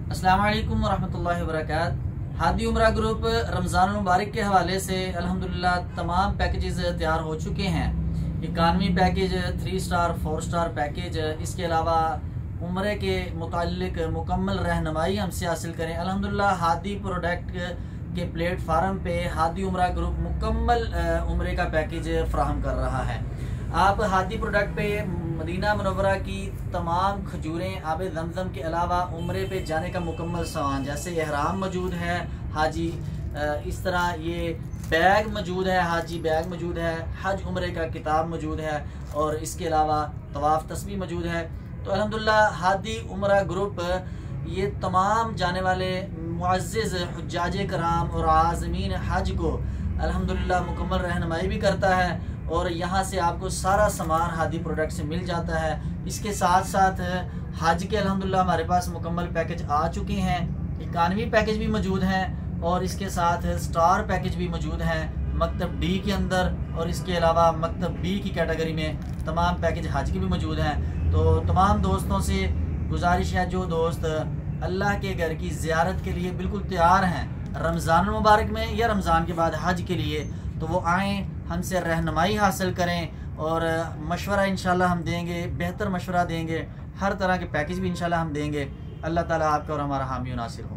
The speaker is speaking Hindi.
अस्सलाम वालेकुम वरहमतुल्लाहि वबरकातुहू। हादी उम्रा ग्रुप रमज़ान मुबारक के हवाले से अल्हम्दुलिल्लाह तमाम पैकेजेस तैयार हो चुके हैं। Economy package, 3 star, 4 star package, इसके अलावा उम्रे के मुताल्लिक मुकम्मल रहनुमाई हमसे हासिल करें। अल्हम्दुलिल्लाह हादी प्रोडक्ट के प्लेटफार्म पे हादी उम्रा ग्रुप मुकम्मल उम्रे का पैकेज फ्राहम कर रहा है। आप हादी प्रोडक्ट पे मदीना मुनव्वरा की तमाम खजूरें, आब जमजम के अलावा उम्रे पे जाने का मुकम्मल सामान जैसे एहराम मौजूद है हाजी, इस तरह ये बैग मौजूद है, हाजी बैग मौजूद है, हज उम्रे का किताब मौजूद है और इसके अलावा तवाफ़ तस्बीह मौजूद है। तो अल्हम्दुलिल्लाह हादी उम्रा ग्रुप ये तमाम जाने वाले मुअज़्ज़िज़ हुज्जाज कराम और आज़मीन हज को अल्हम्दुलिल्लाह मुकम्मल रहनुमाई भी करता है और यहाँ से आपको सारा सामान हादी प्रोडक्ट से मिल जाता है। इसके साथ साथ हज के अल्हम्दुलिल्लाह हमारे पास मुकम्मल पैकेज आ चुके हैं, इकानमी पैकेज भी मौजूद हैं और इसके साथ स्टार पैकेज भी मौजूद हैं मकतब डी के अंदर, और इसके अलावा मकतब बी की कैटेगरी में तमाम पैकेज हज के भी मौजूद हैं। तो तमाम दोस्तों से गुजारिश है, जो दोस्त अल्लाह के घर की ज़ियारत के लिए बिल्कुल तैयार हैं रमज़ान मुबारक में या रमज़ान के बाद हज के लिए, तो वो आएँ, हमसे रहनुमाई हासिल करें और मशवरा इंशाल्लाह हम देंगे, बेहतर मशवरा देंगे, हर तरह के पैकेज भी इंशाल्लाह हम देंगे। अल्लाह ताला आपका और हमारा हामी नासिर हो।